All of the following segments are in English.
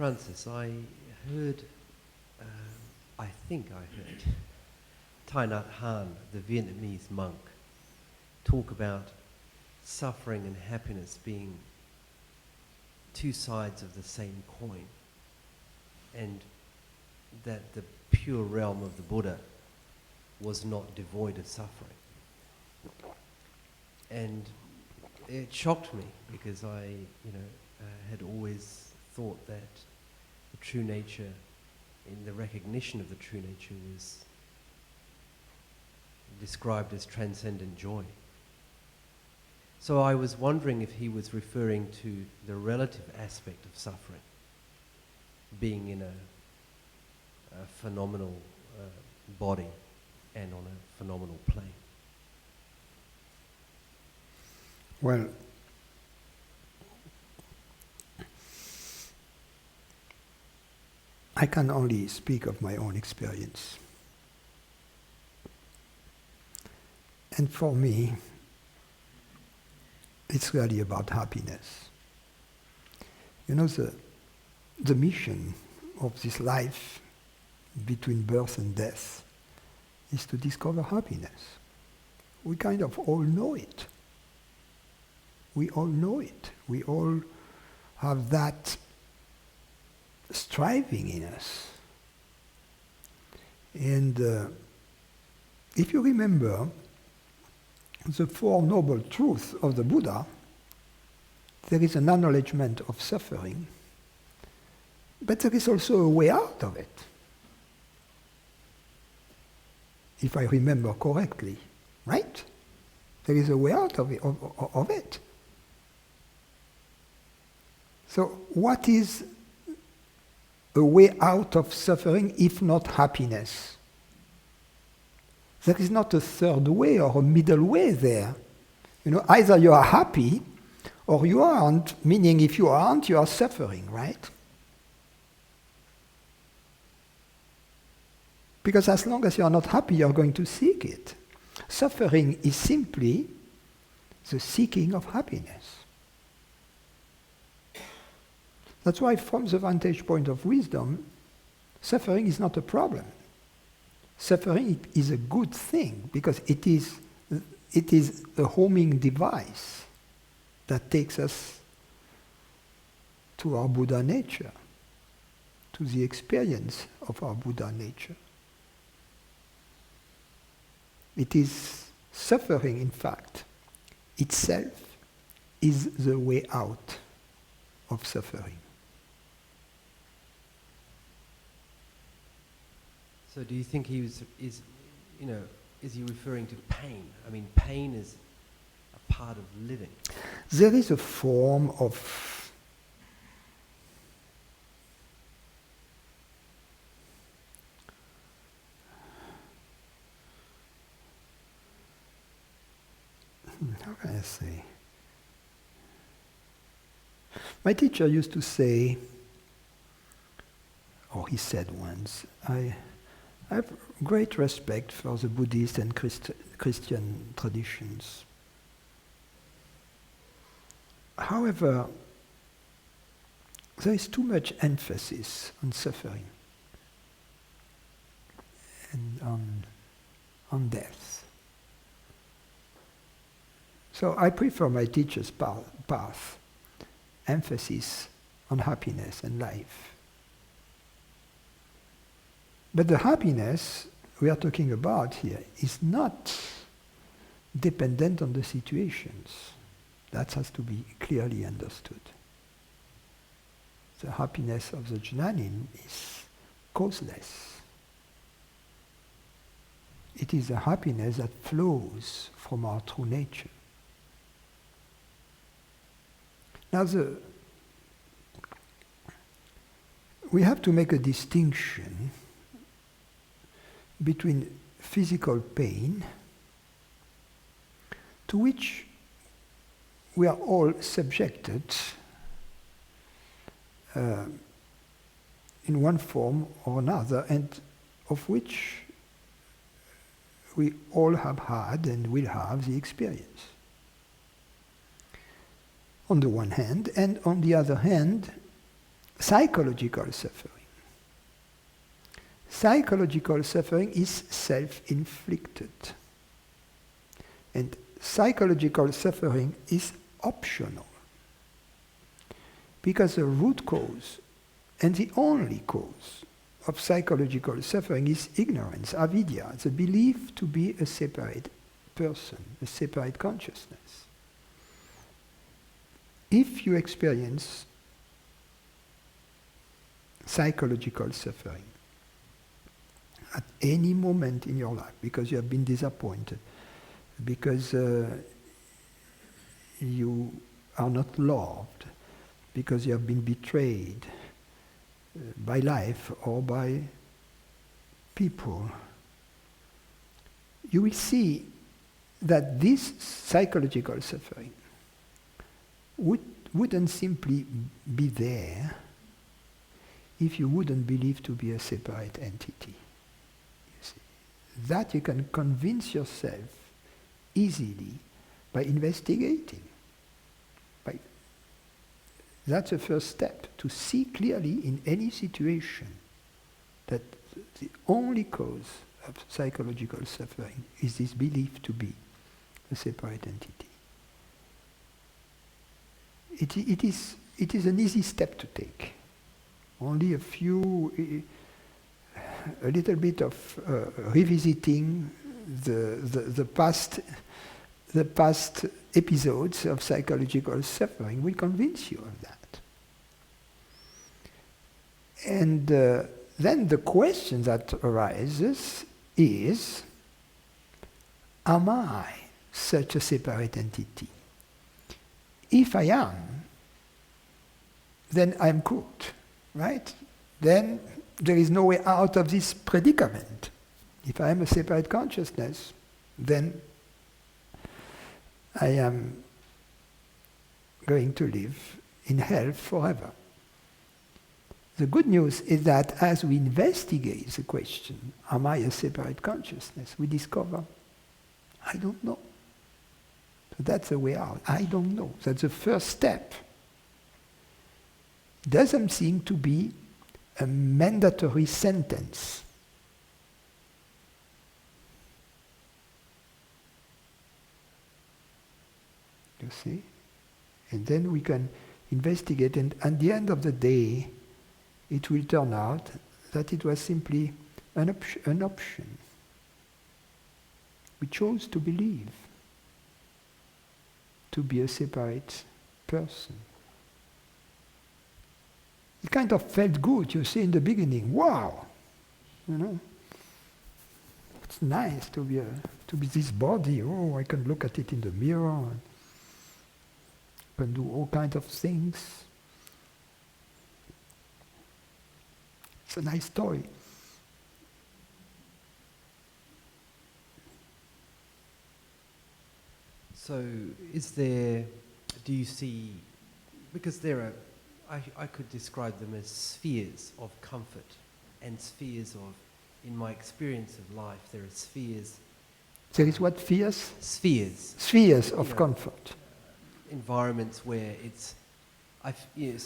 Francis, I heard, I think I heard, Thich Nhat Hanh, the Vietnamese monk, talk about suffering and happiness being two sides of the same coin, and that the pure realm of the Buddha was not devoid of suffering. And it shocked me because I, had always thought that the true nature, in the recognition of the true nature, was described as transcendent joy. So I was wondering if he was referring to the relative aspect of suffering, being in a phenomenal body and on a phenomenal plane. Well, I can only speak of my own experience. And for me, it's really about happiness. The mission of this life between birth and death is to discover happiness. We kind of all know it. We all know it. We all have that striving in us. And if you remember the Four Noble Truths of the Buddha, there is an acknowledgement of suffering, but there is also a way out of it, if I remember correctly, right? There is a way out of it. So what is a way out of suffering if not happiness? There is not a third way or a middle way there. Either you are happy or you aren't, meaning if you aren't, you are suffering, right? Because as long as you are not happy, you are going to seek it. Suffering is simply the seeking of happiness. That's why from the vantage point of wisdom, suffering is not a problem. Suffering is a good thing because it is a homing device that takes us to our Buddha nature, to the experience of our Buddha nature. It is suffering, in fact, itself is the way out of suffering. So do you think is he referring to pain? I mean, pain is a part of living. There is a form of how can I say? My teacher used to say, or he said once, I have great respect for the Buddhist and Christian traditions. However, there is too much emphasis on suffering and on death. So I prefer my teacher's path, emphasis on happiness and life. But the happiness we are talking about here is not dependent on the situations. That has to be clearly understood. The happiness of the Jnanin is causeless. It is a happiness that flows from our true nature. Now we have to make a distinction between physical pain, to which we are all subjected in one form or another, and of which we all have had and will have the experience. On the one hand, and on the other hand, psychological suffering. Psychological suffering is self-inflicted. And psychological suffering is optional. Because the root cause and the only cause of psychological suffering is ignorance, avidya, the belief to be a separate person, a separate consciousness. If you experience psychological suffering at any moment in your life, because you have been disappointed, because you are not loved, because you have been betrayed by life or by people, you will see that this psychological suffering wouldn't simply be there if you wouldn't believe to be a separate entity. You see, that you can convince yourself easily by investigating. That's the first step, to see clearly in any situation that the only cause of psychological suffering is this belief to be a separate entity. It is an easy step to take. Only a little bit of revisiting the past episodes of psychological suffering will convince you of that. And then the question that arises is, am I such a separate entity? If I am, then I'm cooked, right? Then there is no way out of this predicament. If I am a separate consciousness, then I am going to live in hell forever. The good news is that as we investigate the question, am I a separate consciousness, we discover, I don't know. So that's the way out. I don't know. That's the first step. Doesn't seem to be a mandatory sentence. You see? And then we can investigate, and at the end of the day, it will turn out that it was simply an option. We chose to believe, to be a separate person. It kind of felt good, you see, in the beginning. Wow! You know? It's nice to be this body. Oh, I can look at it in the mirror. And can do all kinds of things. It's a nice story. So do you see, because there are, I could describe them as spheres of comfort and spheres of, in my experience of life, there are spheres. There is what, spheres? Spheres. Spheres of comfort. Environments where it's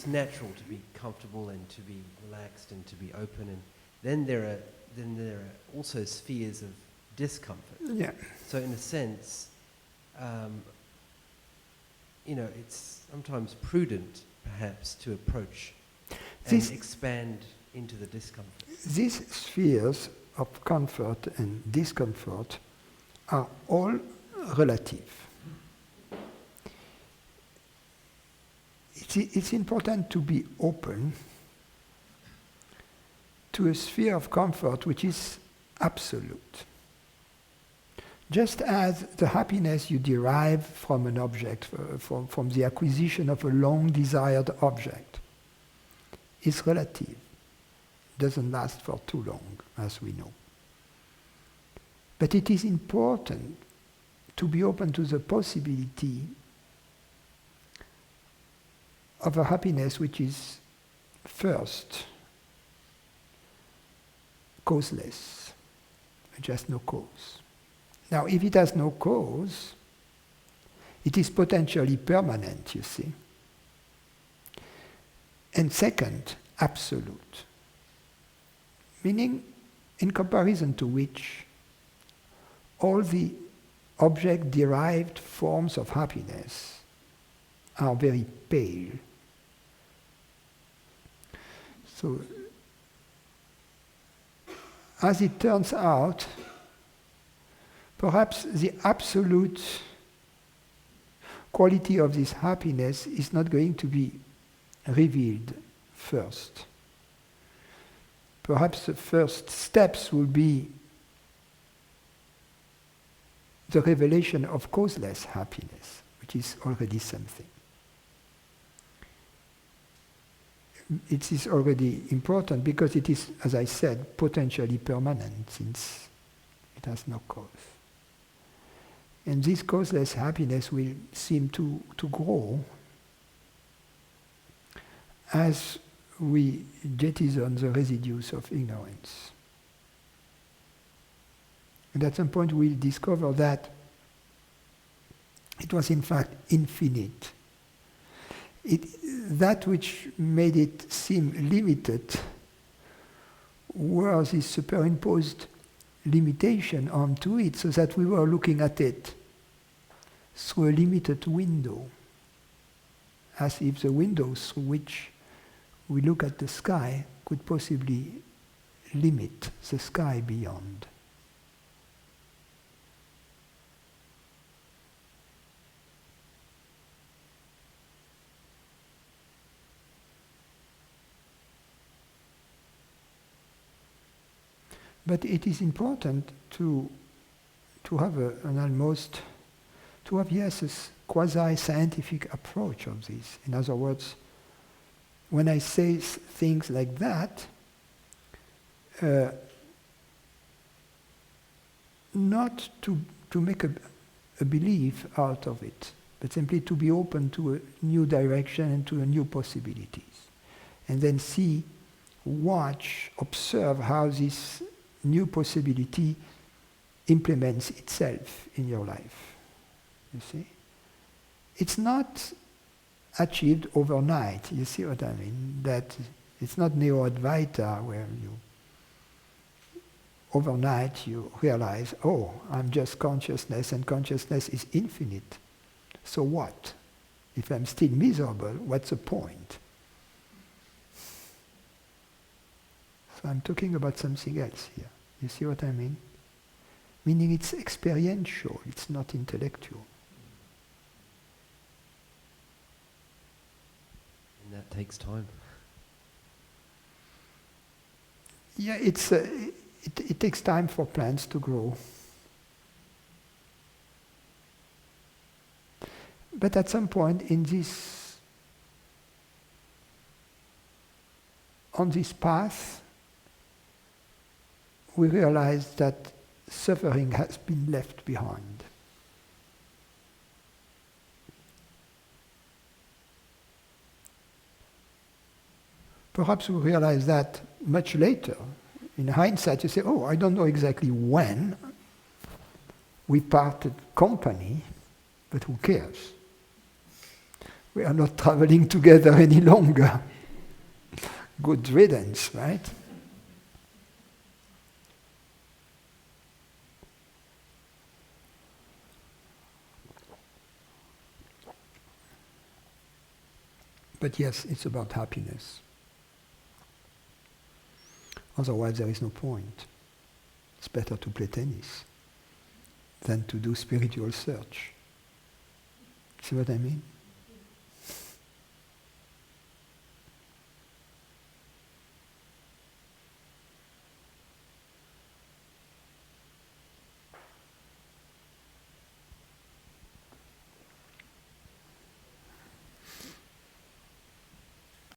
natural to be comfortable and to be relaxed and to be open, and then there are also spheres of discomfort. Yeah. So in a sense, it's sometimes prudent, perhaps, to approach and expand into the discomfort. These spheres of comfort and discomfort are all relative. It's important to be open to a sphere of comfort which is absolute. Just as the happiness you derive from an object, from the acquisition of a long-desired object, is relative. Doesn't last for too long, as we know. But it is important to be open to the possibility of a happiness which is first causeless, just no cause. Now, if it has no cause, it is potentially permanent, you see. And second, absolute. Meaning, in comparison to which all the object-derived forms of happiness are very pale. So, as it turns out, perhaps the absolute quality of this happiness is not going to be revealed first. Perhaps the first steps will be the revelation of causeless happiness, which is already something. It is already important because it is, as I said, potentially permanent since it has no cause. And this causeless happiness will seem to grow as we jettison the residues of ignorance. And at some point we'll discover that it was in fact infinite. That which made it seem limited was this superimposed limitation onto it, so that we were looking at it through a limited window, as if the window through which we look at the sky could possibly limit the sky beyond. But it is important to have a quasi-scientific approach of this. In other words, when I say things like that, not to make a belief out of it, but simply to be open to a new direction and to a new possibilities. And then see, watch, observe how this new possibility implements itself in your life. You see? It's not achieved overnight, you see what I mean? That it's not neo advaita where overnight you realize, oh, I'm just consciousness and consciousness is infinite. So what? If I'm still miserable, what's the point? So I'm talking about something else here. You see what I mean? Meaning it's experiential, it's not intellectual. And that takes time. Yeah, it takes time for plants to grow. But at some point on this path, we realize that suffering has been left behind. Perhaps we realize that much later. In hindsight, you say, oh, I don't know exactly when we parted company, but who cares? We are not traveling together any longer. Good riddance, right? But yes, it's about happiness. Otherwise, there is no point. It's better to play tennis than to do spiritual search. See what I mean?